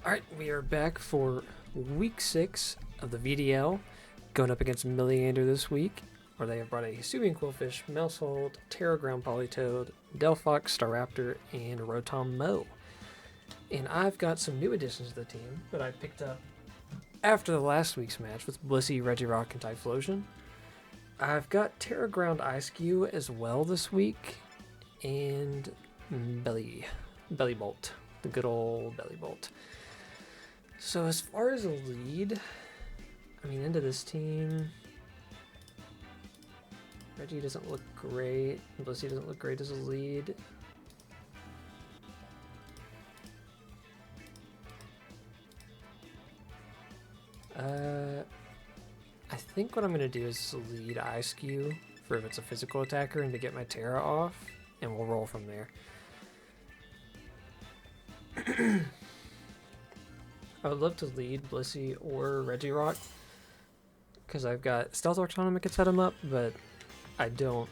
Alright, we are back for week 6 of the VDL, going up against Milliander this week, where they have brought a Hisuian Quillfish, Melsold, Terra Ground Polytoad, Delphox, Staraptor, and Rotom Mow. And I've got some new additions to the team that I picked up after the last week's match with Blissey, Regirock, and Typhlosion. I've got Terra Ground Ice-Q as well this week, and Belly Bolt, the good old Belly Bolt. So as far as a lead, I mean, into this team, Reggie doesn't look great. Blissey doesn't look great as a lead. I think what I'm going to do is lead Ice-Q for if it's a physical attacker and to get my Terra off, and we'll roll from there. I would love to lead Blissey or Regirock, because I've got Stealth Autonomy could set him up, but I don't.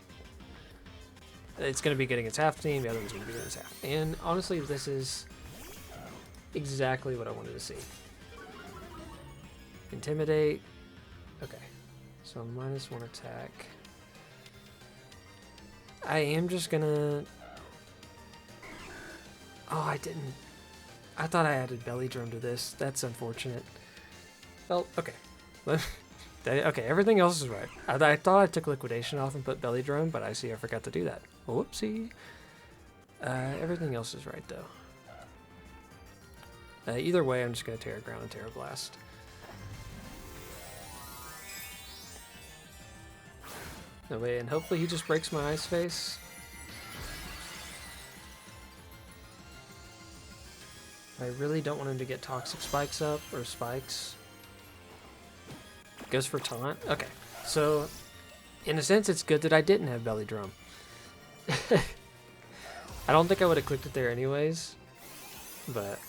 It's going to be good against half team, the other one's going to be good against half. And honestly, this is exactly what I wanted to see. Intimidate. Okay, so -1 attack. I am just going to... Oh, I didn't. I thought I added Belly Drum to this. That's unfortunate. Well, okay. Okay, everything else is right. I thought I took Liquidation off and put Belly Drum, but I see I forgot to do that. Whoopsie. Everything else is right, though. Either way, I'm just going to Terra Ground and Terra Blast. No way, and hopefully he just breaks my Ice Face. I really don't want him to get Toxic Spikes up, or Spikes. Goes for Taunt. Okay, so in a sense it's good that I didn't have Belly Drum. I don't think I would have clicked it there anyways, but...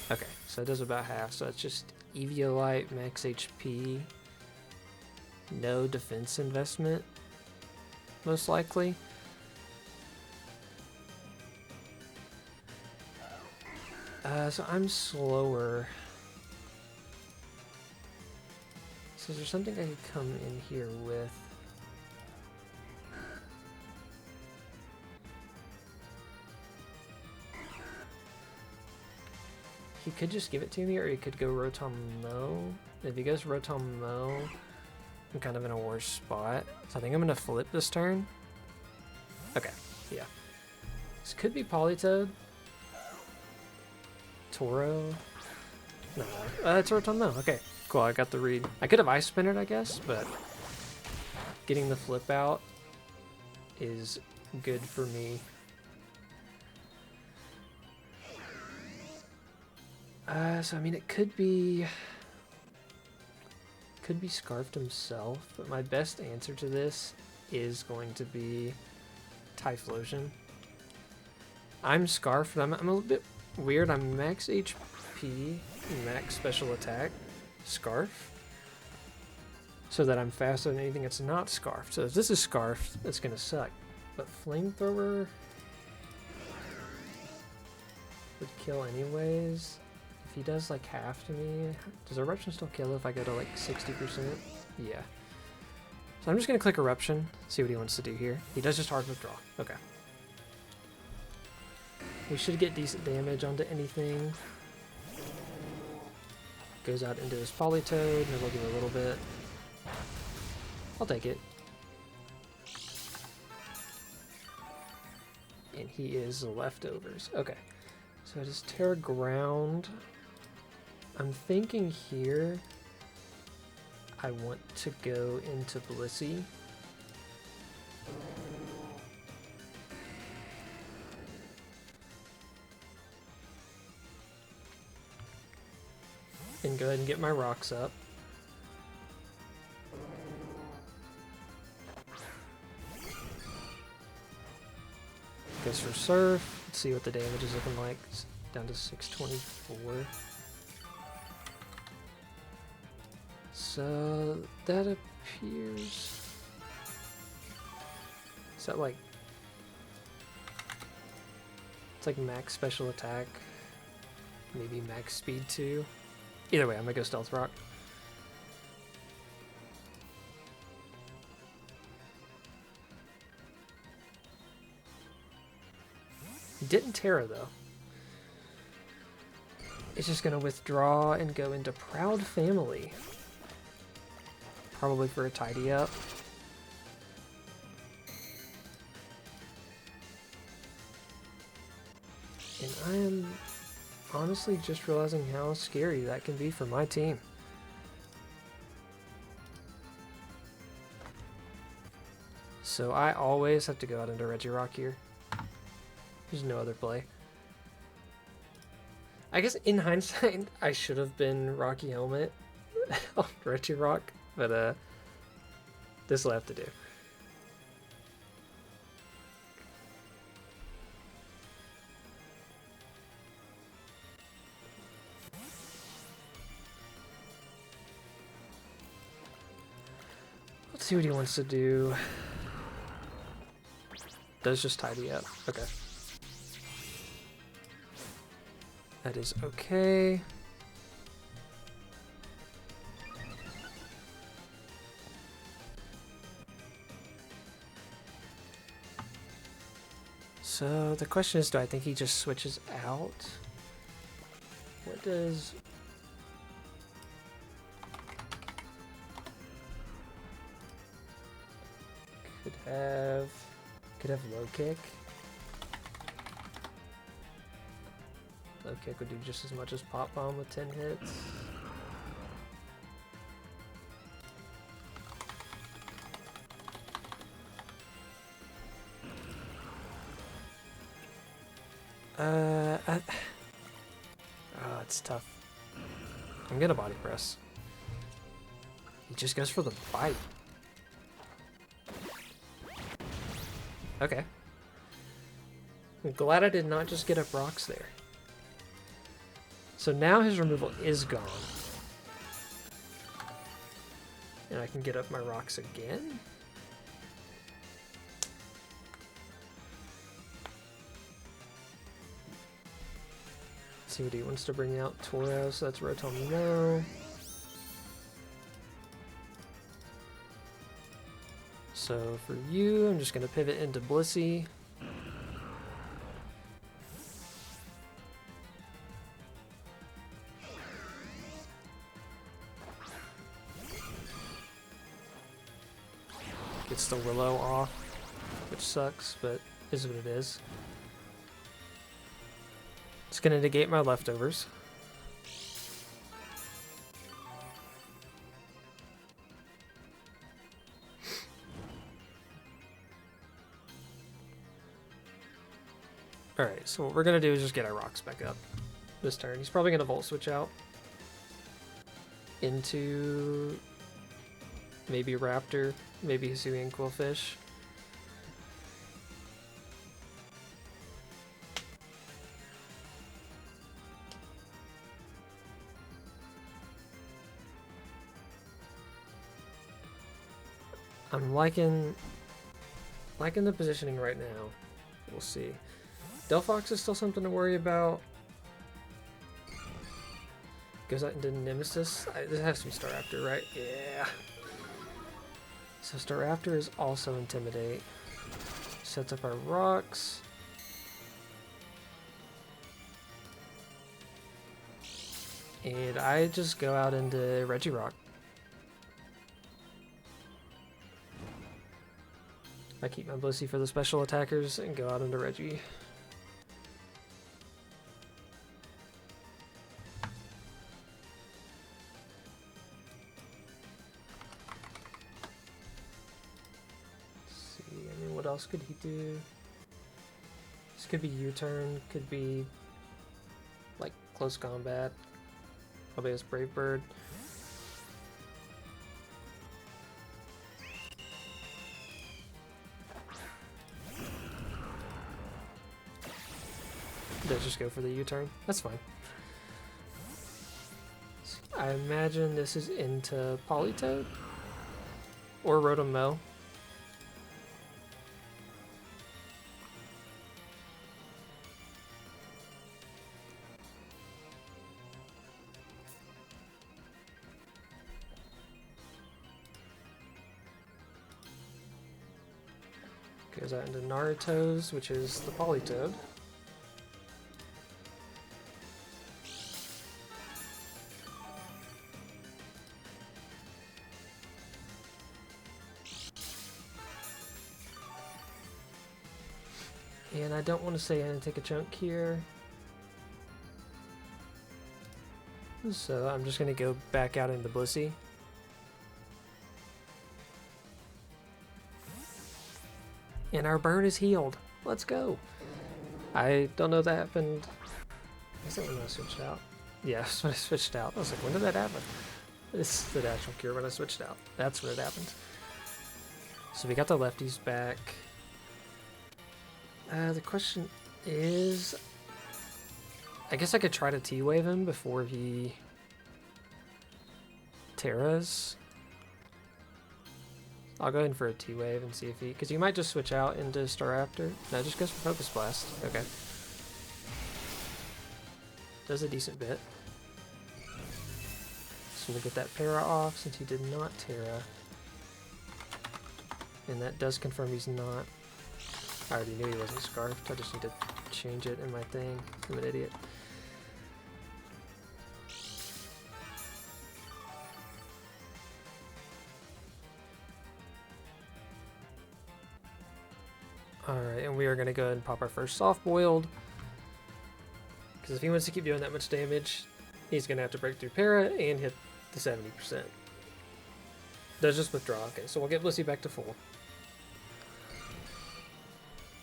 Okay, so it does about half, so it's just Eviolite, max HP, no defense investment, most likely. So I'm slower. So is there something I could come in here with? He could just give it to me, or he could go Rotom Mow. If he goes Rotom Mow, I'm kind of in a worse spot. So I think I'm going to flip this turn. Okay, yeah. This could be Polytoad. Toro? No, it's Rotom Mow. Okay, cool, I got the read. I could have Ice Spinnered, I guess, but getting the flip out is good for me. So I mean, it could be Scarfed himself, but my best answer to this is going to be Typhlosion. I'm Scarfed. I'm a little bit weird. I'm max HP, max special attack, Scarf, so that I'm faster than anything that's not Scarfed. So if this is Scarfed, it's gonna suck. But Flamethrower would kill anyways. If he does like half to me, does Eruption still kill if I go to like 60%? Yeah. So I'm just gonna click Eruption, see what he wants to do here. He does just hard withdraw. Okay. We should get decent damage onto anything. Goes out into his Polytoad, maybe we'll do a little bit. I'll take it. And he is leftovers. Okay. So it is Terra Ground. I'm thinking here I want to go into Blissey. And go ahead and get my rocks up. Goes for Surf. Let's see what the damage is looking like. It's down to 624. So that appears... Is that like It's like max special attack, maybe max speed too. Either way, I'm gonna go Stealth Rock. Didn't Terra though. It's just gonna withdraw and go into Proud Family. Probably for a tidy up. And I am honestly just realizing how scary that can be for my team. So I always have to go out into Regirock here. There's no other play. I guess in hindsight, I should have been Rocky Helmet on Regirock, but this will have to do. Let's see what he wants to do. Does just tidy up. Okay. That is okay. So the question is, do I think he just switches out? What does... Could have low kick. Low kick would do just as much as pop bomb with 10 hits. Oh, it's tough. I'm gonna body press. He just goes for the bite. Okay. I'm glad I did not just get up rocks there. So now his removal is gone. And I can get up my rocks again? Let's see what he wants to bring out. Toro, so that's Rotom no. So for you, I'm just going to pivot into Blissey. Gets the Willow off, which sucks, but is what it is. It's going to negate my leftovers. Alright, so what we're going to do is just get our rocks back up this turn. He's probably going to Volt Switch out into maybe Raptor, maybe Hisuian Quillfish. I'm liking the positioning right now. We'll see. Delphox is still something to worry about. Goes out into Nemesis. This has to be Staraptor, right? Yeah. So Staraptor is also Intimidate. Sets up our rocks. And I just go out into Regirock. I keep my Blissey for the special attackers and go out into Reggie. What else could he do? This could be U-turn, could be like close combat. Probably has Brave Bird. Does just go for the U-turn. That's fine. I imagine this is into Politoed or Rotom-Mow. Goes out into Naruto's, which is the Politoed. And I don't want to say I'm going to take a chunk here. So I'm just going to go back out into Blissey. And our burn is healed. Let's go. I don't know if that happened. Was that when I switched out? Yeah, that's when I switched out. I was like, when did that happen? This is the natural cure when I switched out. That's when it happened. So we got the lefties back. The question is, I guess I could try to T-wave him before he Terras. I'll go in for a T-wave and see if he, because he might just switch out into Staraptor. No, just goes for Focus Blast. Okay. Does a decent bit. So we'll get that Para off since he did not Terra. And that does confirm he's not. I already knew he wasn't Scarfed. I just need to change it in my thing. I'm an idiot. Alright, and we are going to go ahead and pop our first soft-boiled. Because if he wants to keep doing that much damage, he's going to have to break through Para and hit the 70%. Does just withdraw. Okay, so we'll get Blissey back to full.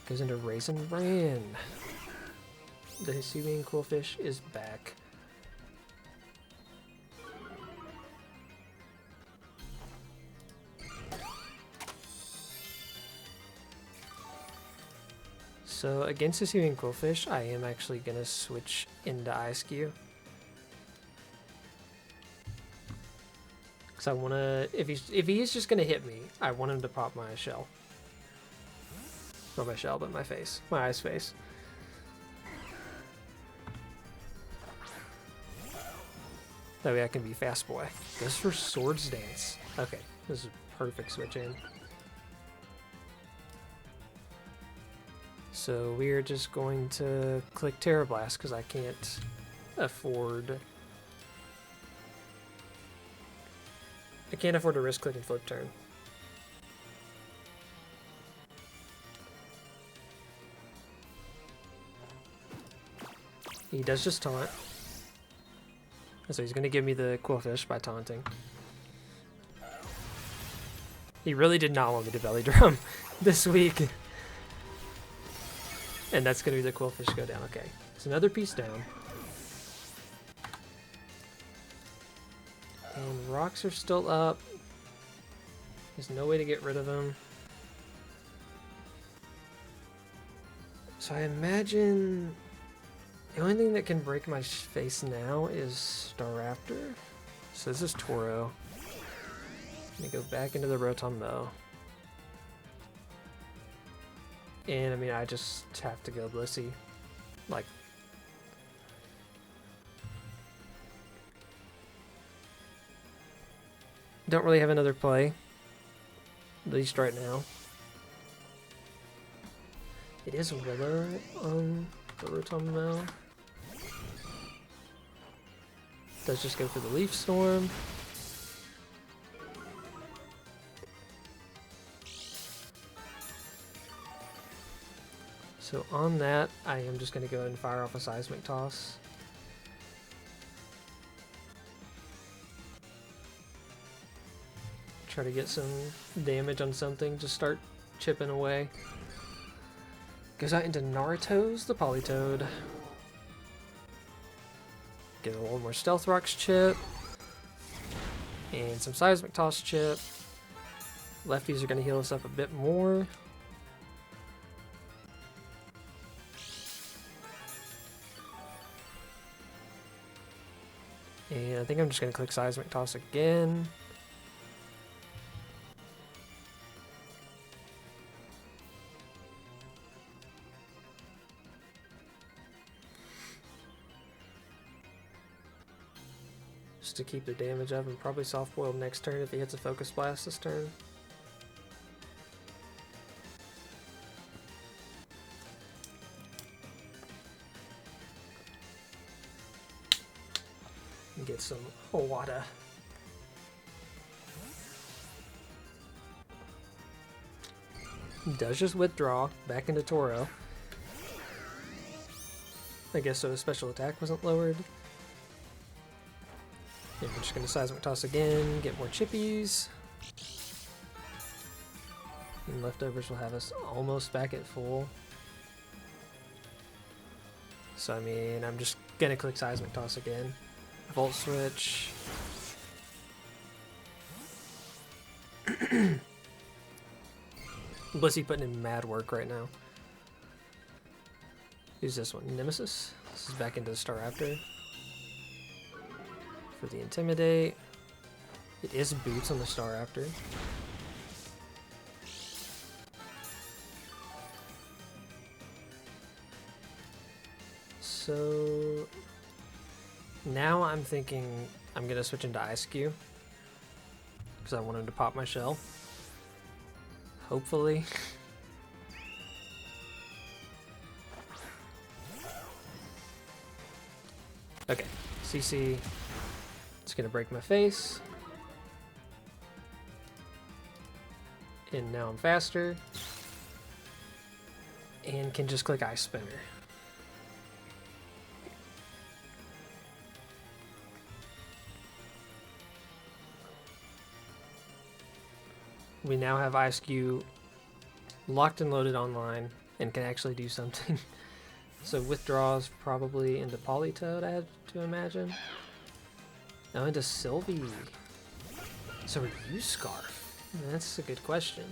Goes into Raisin Bran. The Hisuian Quillfish is back. So against Hisuian Quillfish, I am actually gonna switch into Ice-Q. Cause I wanna, if he is just gonna hit me, I want him to pop my shell. Not my shell, but my face, my ice face. That way I can be fast boy. Goes for Swords Dance. Okay, this is a perfect switch in. So we're just going to click Terra Blast because I can't afford to risk clicking flip turn. He does just taunt. So he's gonna give me the Quillfish by taunting. He really did not want me to belly drum this week. And that's going to be the Quillfish go down. Okay, it's another piece down. And rocks are still up. There's no way to get rid of them. So I imagine the only thing that can break my face now is Staraptor. So this is Toro. I'm going to go back into the Rotom Mow. And I mean, I just have to go Blissey. Like, don't really have another play, at least right now. It is a Willow on the Rotom Mow. Does just go for the Leaf Storm. So on that, I am just going to go ahead and fire off a Seismic Toss. Try to get some damage on something, just start chipping away. Goes out into Naruto's, the Politoed. Get a little more Stealth Rocks chip. And some Seismic Toss chip. Lefties are going to heal us up a bit more. And I think I'm just going to click Seismic Toss again. Just to keep the damage up, and probably Soft Boiled next turn if he hits a Focus Blast this turn. and get some Owada. Does just withdraw back into Toro. I guess so his special attack wasn't lowered. And we're just going to Seismic Toss again, get more chippies. And leftovers will have us almost back at full. So I mean, I'm just going to click Seismic Toss again. Volt Switch. Blissey putting in mad work right now. Who's this one? Nemesis? This is back into the Staraptor. For the Intimidate. It is Boots on the Staraptor. So now I'm thinking I'm going to switch into Ice Cube. Because I want him to pop my shell. Hopefully. Okay, CC. It's gonna break my face. And now I'm faster. And can just click Ice Spinner. We now have Ice Cube locked and loaded online and can actually do something. So withdraws probably into Politoed, I had to imagine. Now into Sylvie. So are you Scarf? That's a good question.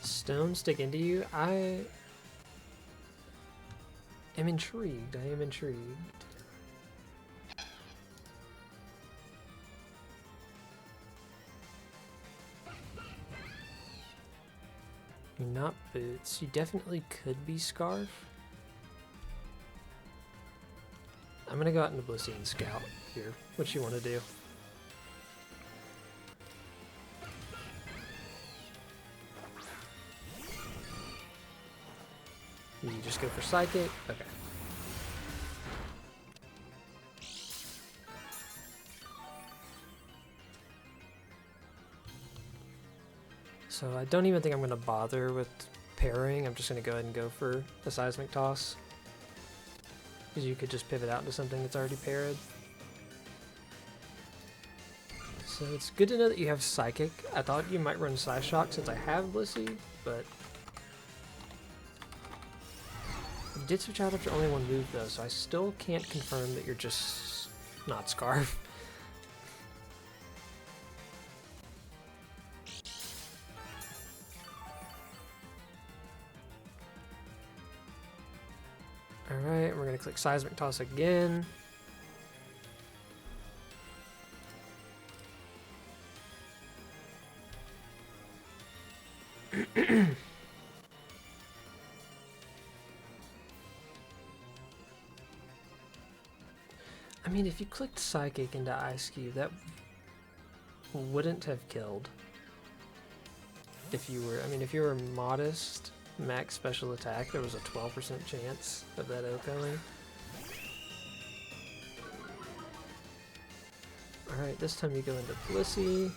Stone stick into you? I am intrigued. I am intrigued. You're not Boots. You definitely could be Scarf. I'm gonna go out into Blissey and Scout here. What you want to do? You just go for Psychic? Okay. So I don't even think I'm going to bother with pairing. I'm just going to go ahead and go for a Seismic Toss. Because you could just pivot out into something that's already paired. So it's good to know that you have Psychic. I thought you might run Psyshock since I have Blissey, but you did switch out after only one move though, so I still can't confirm that you're just not Scarf. Alright, we're going to click Seismic Toss again. I mean, if you clicked Psychic into Ice Cube, that wouldn't have killed. If you were, I mean, if you were modest, max special attack, there was a 12% chance of that O-going. Alright, this time you go into Blissey.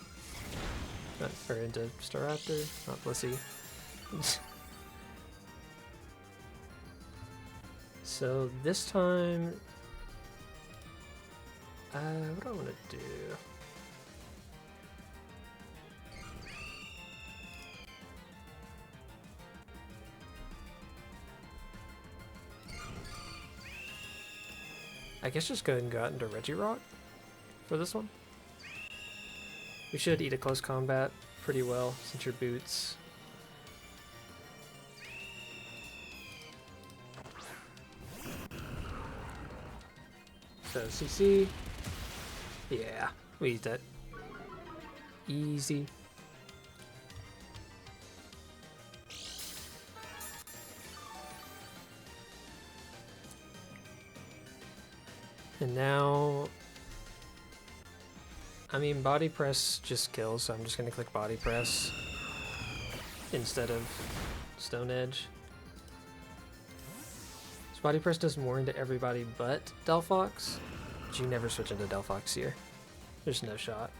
Or into Staraptor, not Blissey. So this time, what do I want to do? I guess just go ahead and go out into Regirock for this one. We should eat a close combat pretty well since you're Boots. So CC. Yeah, we eat that. Easy. And now, I mean, Body Press just kills, so I'm just going to click Body Press. instead of Stone Edge. So Body Press does more into everybody but Delphox, but you never switch into Delphox here. There's no shot.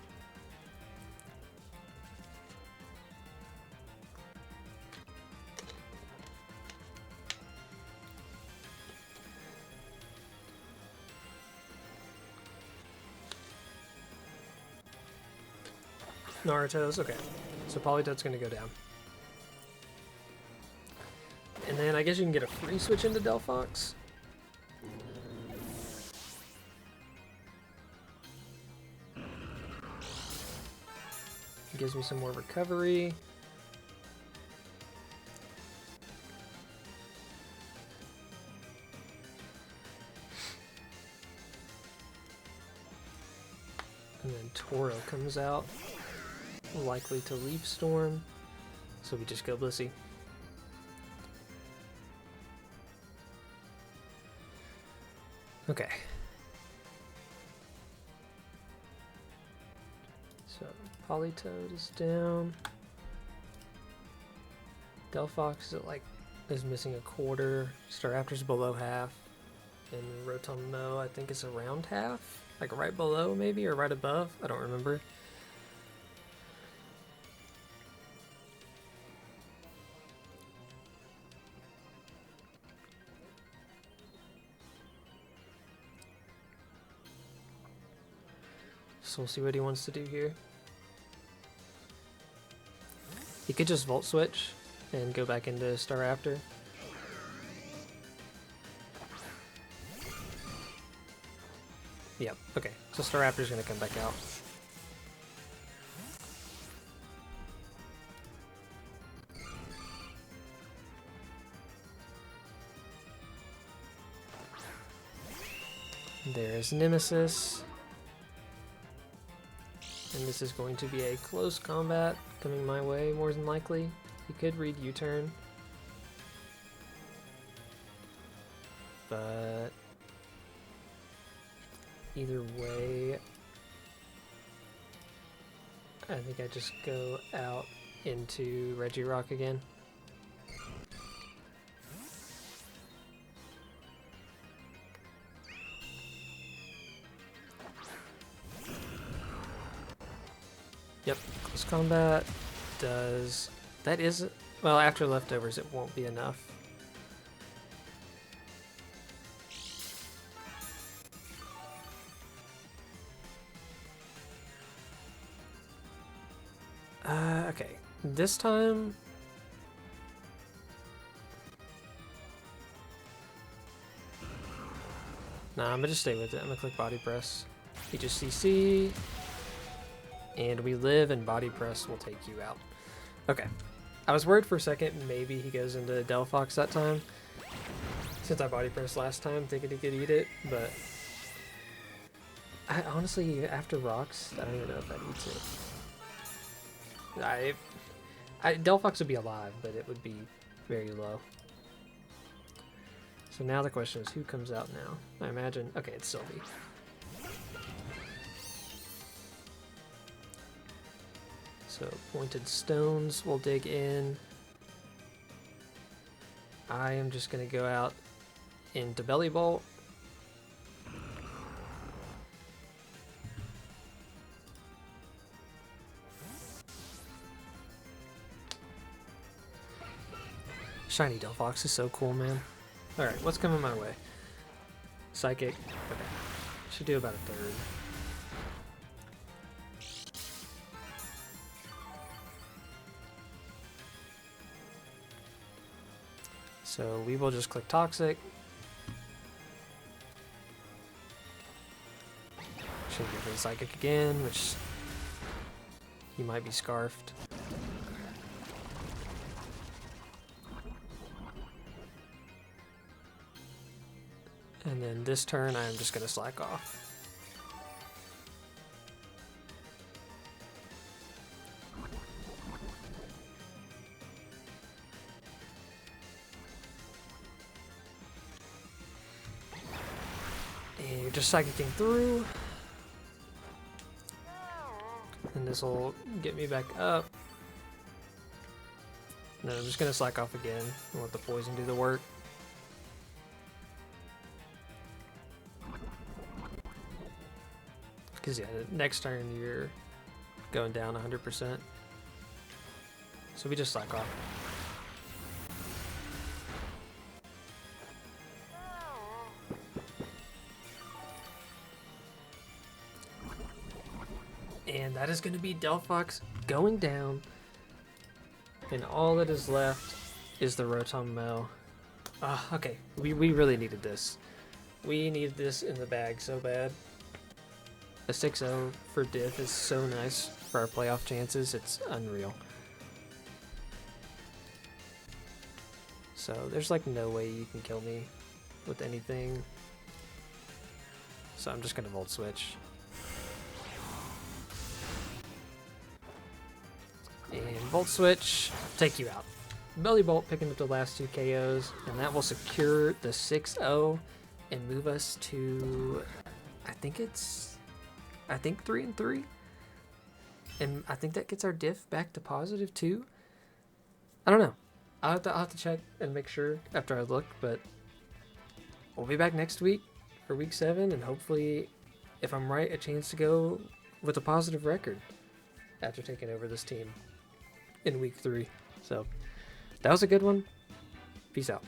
Naruto's, okay. So Politoed's gonna go down. And then I guess you can get a free switch into Delphox. It gives me some more recovery. And then Toro comes out. Likely to Leaf Storm, so we just go Blissey. Okay. So Politoed is down. Delphox is missing a quarter. Staraptor's below half, and Rotom-Mow I think is around half, like right below maybe or right above. I don't remember. So we'll see what he wants to do here. He could just Volt Switch and go back into Staraptor. Yep, okay. So Staraptor's gonna come back out. There's Nemesis. And this is going to be a close combat coming my way, more than likely. He could read U-turn. But either way, I think I just go out into Regirock again. Yep, close combat does... That is... Well, after leftovers it won't be enough. Okay. This time... Nah, I'm gonna just stay with it. I'm gonna click Body Press. He just CC... And we live, and Body Press will take you out. Okay. I was worried for a second maybe he goes into Delphox that time, since I Body Pressed last time thinking he could eat it, but I honestly, after rocks, I don't even know if that eats it. Delphox would be alive, but it would be very low. So now the question is, who comes out now? I imagine, okay, it's Sylvie. So Pointed Stones will dig in. I am just going to go out into Belly Bolt. Shiny Delphox is so cool, man. Alright, what's coming my way? Psychic. Okay. Should do about a third. So we will just click Toxic. Should give it Psychic again, which he might be Scarfed. And then this turn I'm just going to slack off. And you're just Psychicking through. And this will get me back up. No, I'm just gonna slack off again and let the poison do the work. Because yeah, next turn you're going down 100%. So we just slack off. And that is going to be Delphox going down. And all that is left is the Rotom Mel. Okay. We really needed this. We needed this in the bag so bad. A 6-0 for Diff is so nice for our playoff chances. It's unreal. So there's like no way you can kill me with anything. So I'm just going to Volt Switch. And Volt Switch, take you out. Belly Bolt picking up the last 2 KOs, and that will secure the 6-0 and move us to, I think 3-3. And I think that gets our diff back to positive too. I don't know. I'll have to check and make sure after I look, but we'll be back next week for week 7, and hopefully, if I'm right, a chance to go with a positive record after taking over this team in week 3. So that was a good one. Peace out.